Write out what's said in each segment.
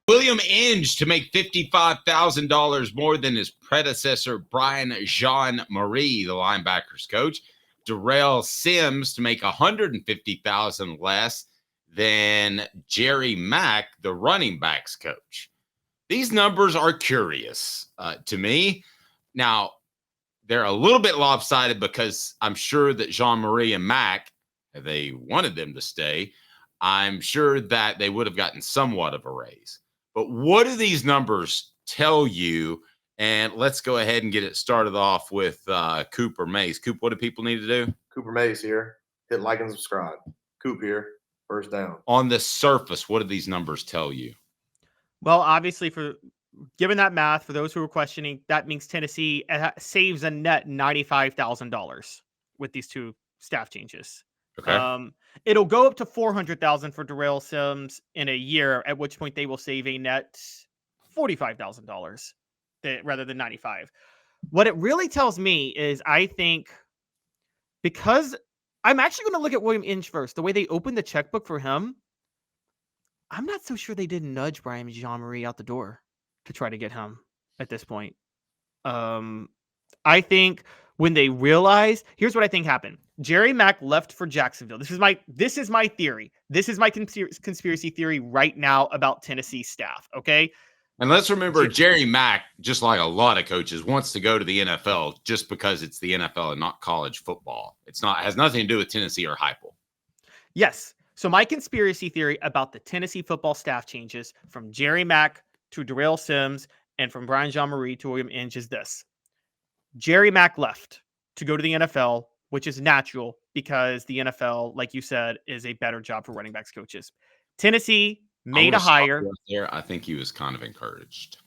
William Inge to make $55,000 more than his predecessor, Brian Jean-Marie, the linebackers coach. Darrell Sims to make $150,000 less than Jerry Mack, the running backs coach. These numbers are curious to me. Now, they're a little bit lopsided because I'm sure that Jean-Marie and Mack, if they wanted them to stay, I'm sure that they would have gotten somewhat of a raise. But what do these numbers tell you? And let's go ahead and get it started off with Cooper Mays. Coop, what do people need to do? Cooper Mays here. Hit like and subscribe. Coop here. First down. On the surface, what do these numbers tell you? Well, obviously, given that math, for those who are questioning, that means Tennessee saves a net $95,000 with these two staff changes. Okay. It'll go up to $400,000 for Darrell Sims in a year, at which point they will save a net $45,000 rather than $95,000. What it really tells me is, I think, because I'm actually going to look at William Inge first. The way they opened the checkbook for him, I'm not so sure they didn't nudge Brian Jean-Marie out the door to try to get him at this point. I think when they realized, here's what I think happened. Jerry Mack left for Jacksonville. This is my theory. This is my conspiracy theory right now about Tennessee staff. Okay. And let's remember, Jerry Mack, just like a lot of coaches, wants to go to the NFL just because it's the NFL and not college football. It has nothing to do with Tennessee or Heupel. Yes. So my conspiracy theory about the Tennessee football staff changes from Jerry Mack to Darrell Sims and from Brian Jean-Marie to William Inge is this. Jerry Mack left to go to the NFL, which is natural because the NFL, like you said, is a better job for running backs coaches. Tennessee made a hire. There, I think he was kind of encouraged.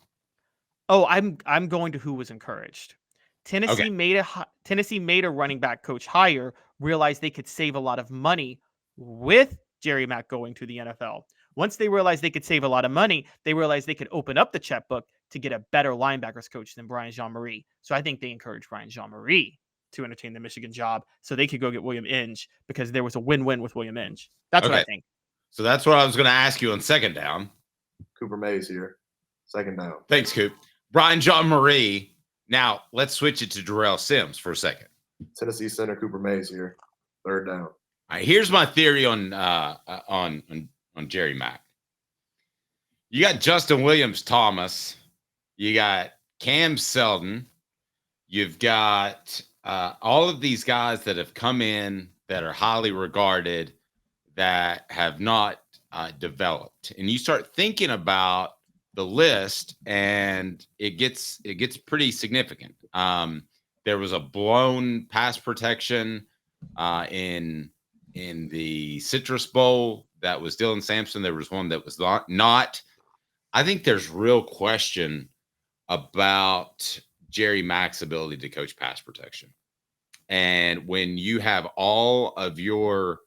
Oh, I'm going to who was encouraged. Tennessee made a running back coach hire, realized they could save a lot of money with Jerry Mack going to the NFL. Once they realized they could save a lot of money, they realized they could open up the checkbook to get a better linebackers coach than Brian Jean-Marie. So I think they encouraged Brian Jean-Marie to entertain the Michigan job so they could go get William Inge because there was a win-win with William Inge. That's what I think. So that's what I was going to ask you on second down. Cooper Mays here. Second down. Thanks, Coop. Brian Jean-Marie. Now, let's switch it to Darrell Sims for a second. Tennessee center Cooper Mays here. Third down. All right, here's my theory on Jerry Mack. You got Justin Williams-Thomas. You got Cam Seldon. You've got all of these guys that have come in that are highly regarded that have not developed. And you start thinking about the list, and it gets pretty significant. There was a blown pass protection in the Citrus Bowl that was Dylan Sampson. There was one that was not. I think there's real question about Jerry Mack's ability to coach pass protection. And when you have all of your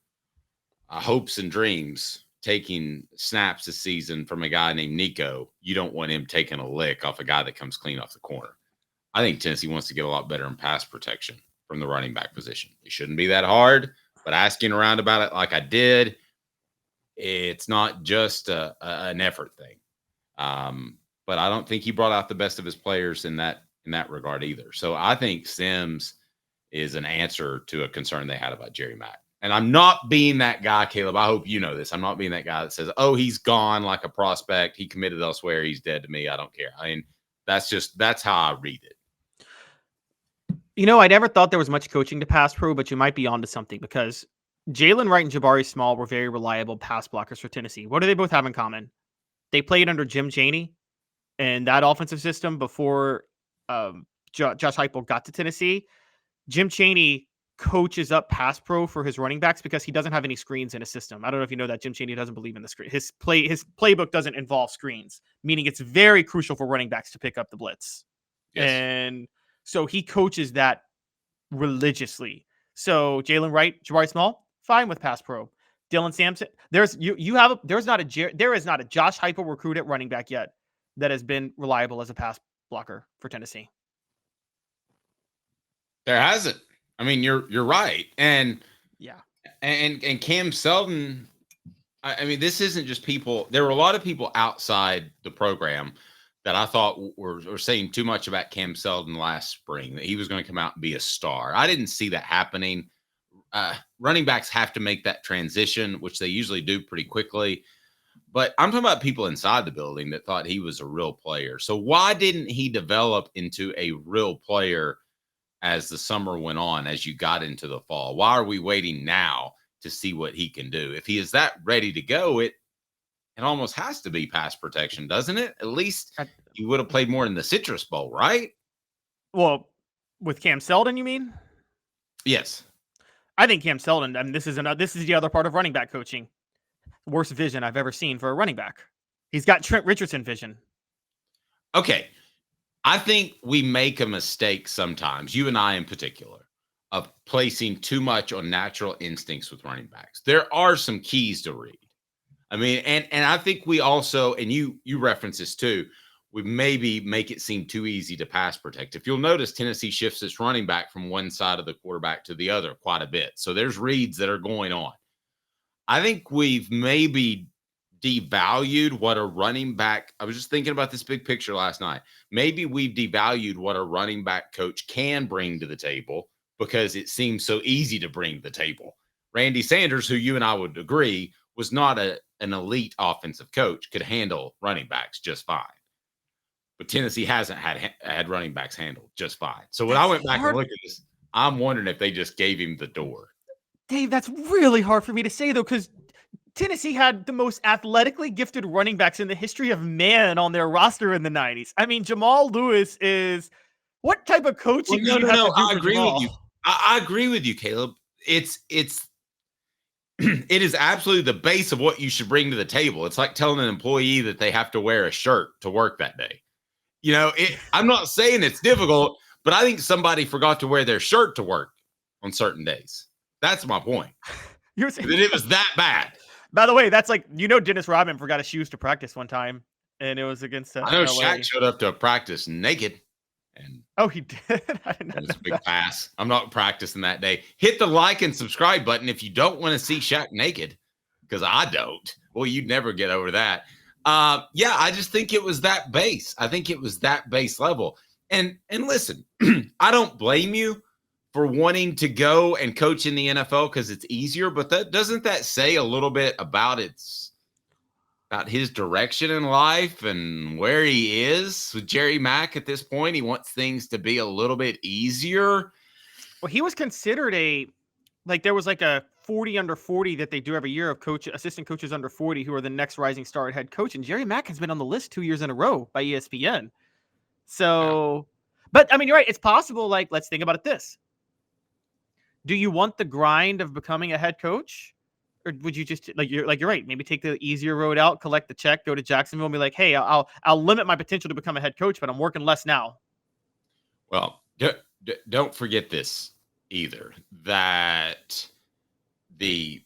hopes and dreams taking snaps this season from a guy named Nico, you don't want him taking a lick off a guy that comes clean off the corner. I think Tennessee wants to get a lot better in pass protection from the running back position. It shouldn't be that hard, but asking around about it like I did, it's not just an effort thing. But I don't think he brought out the best of his players in that regard either. So I think Sims is an answer to a concern they had about Jerry Mack. And I'm not being that guy, Caleb. I hope you know this. I'm not being that guy that says, oh, he's gone like a prospect. He committed elsewhere. He's dead to me. I don't care. I mean, that's how I read it. You know, I never thought there was much coaching to pass pro, but you might be onto something because Jalen Wright and Jabari Small were very reliable pass blockers for Tennessee. What do they both have in common? They played under Jim Chaney and that offensive system before Josh Heupel got to Tennessee. Jim Chaney coaches up pass pro for his running backs because he doesn't have any screens in his system. I don't know if you know that Jim Chaney doesn't believe in the screen. His playbook doesn't involve screens, meaning it's very crucial for running backs to pick up the blitz. Yes. And so he coaches that religiously. So Jalen Wright, Jabari Small, fine with pass pro. Dylan Sampson, there is not a Josh Heupel recruit at running back yet that has been reliable as a pass blocker for Tennessee. There hasn't. I mean, you're right. And yeah. And Cam Seldon, I mean, this isn't just people. There were a lot of people outside the program that I thought were saying too much about Cam Seldon last spring, that he was going to come out and be a star. I didn't see that happening. Running backs have to make that transition, which they usually do pretty quickly. But I'm talking about people inside the building that thought he was a real player. So why didn't he develop into a real player as the summer went on, as you got into the fall? Why are we waiting now to see what he can do? If he is that ready to go, it almost has to be pass protection, doesn't it? At least he would have played more in the Citrus Bowl, right? Well, with Cam Seldon, you mean? Yes. I think Cam Seldon, I mean, this is the other part of running back coaching. Worst vision I've ever seen for a running back. He's got Trent Richardson vision. Okay. I think we make a mistake sometimes, you and I in particular, of placing too much on natural instincts with running backs. There are some keys to read. I mean, and I think we also, and you reference this too, we maybe make it seem too easy to pass protect. If you'll notice, Tennessee shifts its running back from one side of the quarterback to the other quite a bit. So there's reads that are going on. I think we've maybe devalued what a running back, I was just thinking about this big picture last night. Maybe we've devalued what a running back coach can bring to the table because it seems so easy to bring to the table. Randy Sanders, who you and I would agree was not an elite offensive coach, could handle running backs just fine. But Tennessee hasn't had running backs handled just fine. So when I went back and looked at this, I'm wondering if they just gave him the door. Dave, that's really hard for me to say, though, because Tennessee had the most athletically gifted running backs in the history of man on their roster in the 90s. I mean, Jamal Lewis is – what type of coaching do you have to do I for agree Jamal? with you. I agree with you, Caleb. It is absolutely the base of what you should bring to the table. It's like telling an employee that they have to wear a shirt to work that day. You know, I'm not saying it's difficult, but I think somebody forgot to wear their shirt to work on certain days. That's my point. You're saying that it was that bad. By the way, that's like, Dennis Rodman forgot his shoes to practice one time, and it was against I know LA. Shaq showed up to practice naked. And oh, he did? I didn't know that was a big that. pass. I'm not practicing that day. Hit the like and subscribe button if you don't want to see Shaq naked, because I don't. Well, you'd never get over that. Yeah, I just think it was that base. I think it was that base level. And listen, I don't blame you for wanting to go and coach in the NFL because it's easier, but doesn't that say a little bit about his direction in life and where he is with Jerry Mack at this point? He wants things to be a little bit easier. Well, he was considered there was like a 40 under 40 that they do every year of assistant coaches under 40 who are the next rising star at head coach. And Jerry Mack has been on the list 2 years in a row by ESPN. So, but I mean, you're right. It's possible. Like, let's think about it this. Do you want the grind of becoming a head coach? Or would you just you're right, maybe take the easier road out, collect the check, go to Jacksonville and be like, hey, I'll limit my potential to become a head coach, but I'm working less now. Well, don't forget this either, that the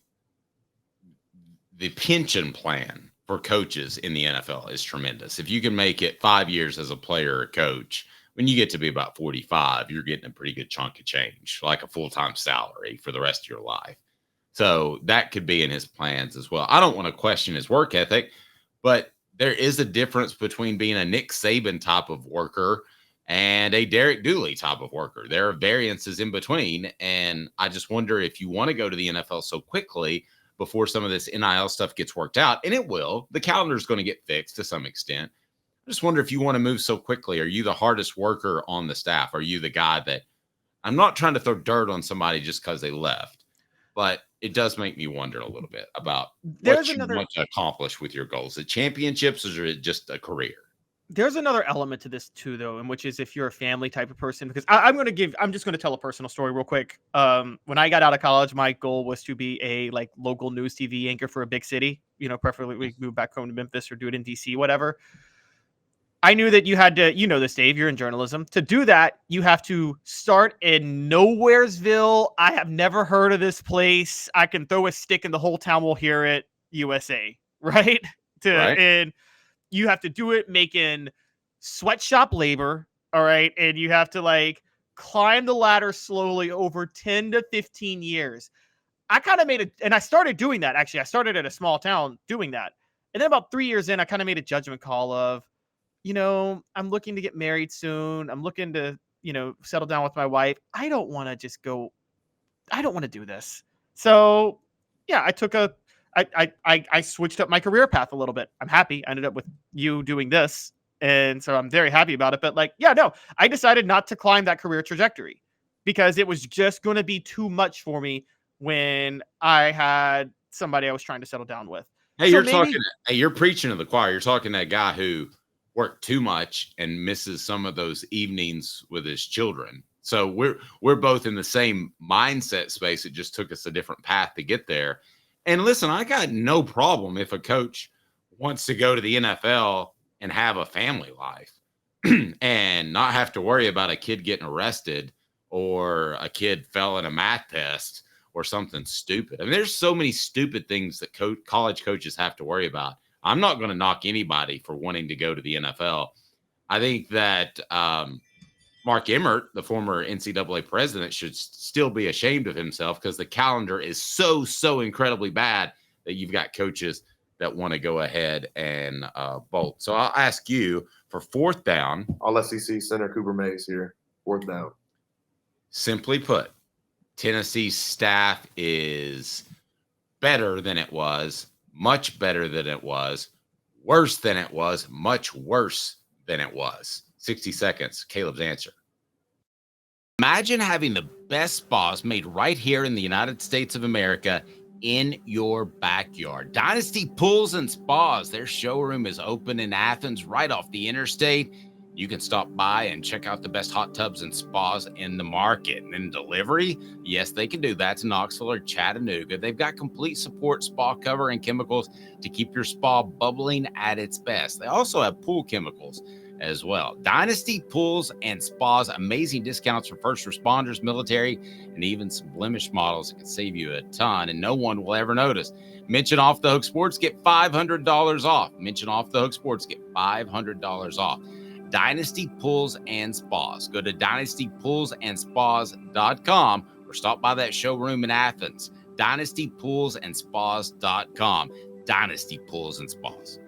pension plan for coaches in the NFL is tremendous. If you can make it 5 years as a player or coach, when you get to be about 45, you're getting a pretty good chunk of change, like a full-time salary for the rest of your life. So that could be in his plans as well. I don't want to question his work ethic, but there is a difference between being a Nick Saban type of worker and a Derek Dooley type of worker. There are variances in between. And I just wonder if you want to go to the NFL so quickly before some of this NIL stuff gets worked out, and it will. The calendar is going to get fixed to some extent. I just wonder if you want to move so quickly. Are you the hardest worker on the staff? Are you the guy that – I'm not trying to throw dirt on somebody just because they left, but it does make me wonder a little bit about what you want to accomplish with your goals. The championships, or is it just a career? There's another element to this too, though, and which is if you're a family type of person, because I'm just going to tell a personal story real quick. When I got out of college, my goal was to be a local news TV anchor for a big city, preferably we move back home to Memphis or do it in DC, whatever. I knew that you had to, this, Dave, you're in journalism. To do that, you have to start in Nowheresville. I have never heard of this place. I can throw a stick and the whole town will hear it, USA, right? And you have to do it making sweatshop labor, all right? And you have to climb the ladder slowly over 10 to 15 years. I kind of made it, and I started doing that. Actually, I started at a small town doing that. And then about 3 years in, I kind of made a judgment call of, I'm looking to get married soon. I'm looking to, settle down with my wife. I don't want to do this. So yeah, I switched up my career path a little bit. I'm happy. I ended up with you doing this. And so I'm very happy about it. But I decided not to climb that career trajectory because it was just going to be too much for me when I had somebody I was trying to settle down with. Hey, you're preaching to the choir. You're talking to that guy who worked too much and misses some of those evenings with his children. So we're both in the same mindset space. It just took us a different path to get there. And listen, I got no problem if a coach wants to go to the NFL and have a family life and not have to worry about a kid getting arrested or a kid fell in a math test or something stupid. I mean, there's so many stupid things that college coaches have to worry about. I'm not going to knock anybody for wanting to go to the NFL. I think that Mark Emmert, the former NCAA president, should still be ashamed of himself because the calendar is so incredibly bad that you've got coaches that want to go ahead and bolt. So I'll ask you for fourth down. All SEC center Cooper Mays here. Fourth down. Simply put, Tennessee's staff is better than it was, much better than it was, worse than it was, much worse than it was. 60 seconds. Caleb's answer. Imagine having the best spas made right here in the United States of America in your backyard. Dynasty Pools and Spas. Their showroom is open in Athens right off the interstate. You can stop by and check out the best hot tubs and spas in the market. And delivery, yes, they can do that to Knoxville or Chattanooga. They've got complete support, spa cover, and chemicals to keep your spa bubbling at its best. They also have pool chemicals as well. Dynasty Pools and Spas, amazing discounts for first responders, military, and even some blemished models that can save you a ton, and no one will ever notice. Mention Off the Hook Sports, get $500 off. Mention Off the Hook Sports, get $500 off. Dynasty Pools and Spas. Go to dynastypoolsandspas.com or stop by that showroom in Athens. dynastypoolsandspas.com. Dynasty Pools and Spas.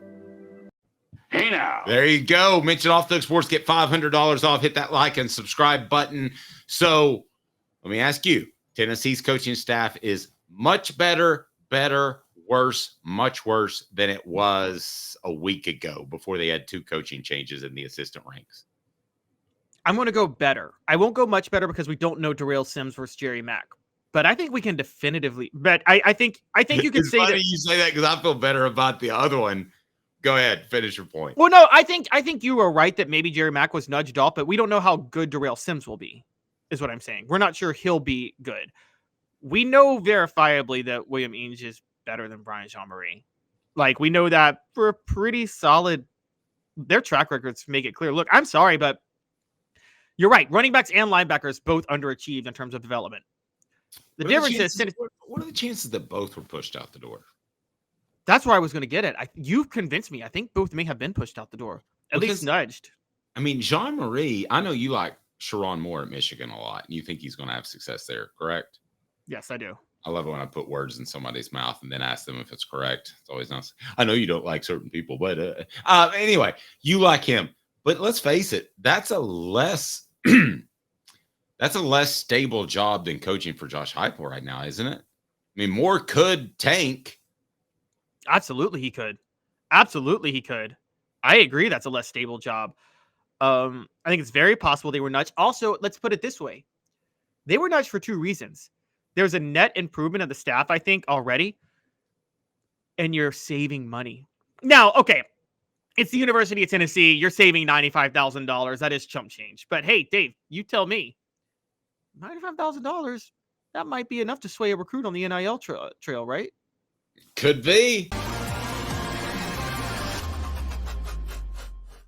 Hey now. There you go. Mention Off the Hook Sports, get $500 off. Hit that like and subscribe button. So let me ask you, Tennessee's coaching staff is much better, worse, much worse than it was a week ago before they had two coaching changes in the assistant ranks. I'm going to go better. I won't go much better because we don't know Darrell Sims versus Jerry Mack. But I think we can definitively. But I think you can say that. You say that because I feel better about the other one. Go ahead, finish your point. Well, no, I think you were right that maybe Jerry Mack was nudged off, but we don't know how good Darrell Sims will be. Is what I'm saying. We're not sure he'll be good. We know verifiably that William Inge is better than Brian Jean-Marie. Like, we know that for a pretty solid, their track records make it clear. Look, I'm sorry, but you're right. Running backs and linebackers both underachieved in terms of development. The difference is, what are the chances that both were pushed out the door? That's where I was going to get it. You've convinced me. I think both may have been pushed out the door, at least nudged. I mean, Jean-Marie, I know you like Sharon Moore at Michigan a lot, and you think he's going to have success there, correct? Yes, I do. I love it when I put words in somebody's mouth and then ask them if it's correct. It's always nice. I know you don't like certain people, but anyway, you like him. But let's face it, that's a less stable job than coaching for Josh Heupel right now, isn't it? I mean, Moore could tank. Absolutely, he could. Absolutely, he could. I agree. That's a less stable job. I think it's very possible they were nudged. Also, let's put it this way: they were nudged for two reasons. There's a net improvement of the staff, I think, already, and you're saving money. Now, okay, it's the University of Tennessee. You're saving $95,000. That is chump change. But hey, Dave, you tell me, $95,000, that might be enough to sway a recruit on the NIL trail, right? Could be.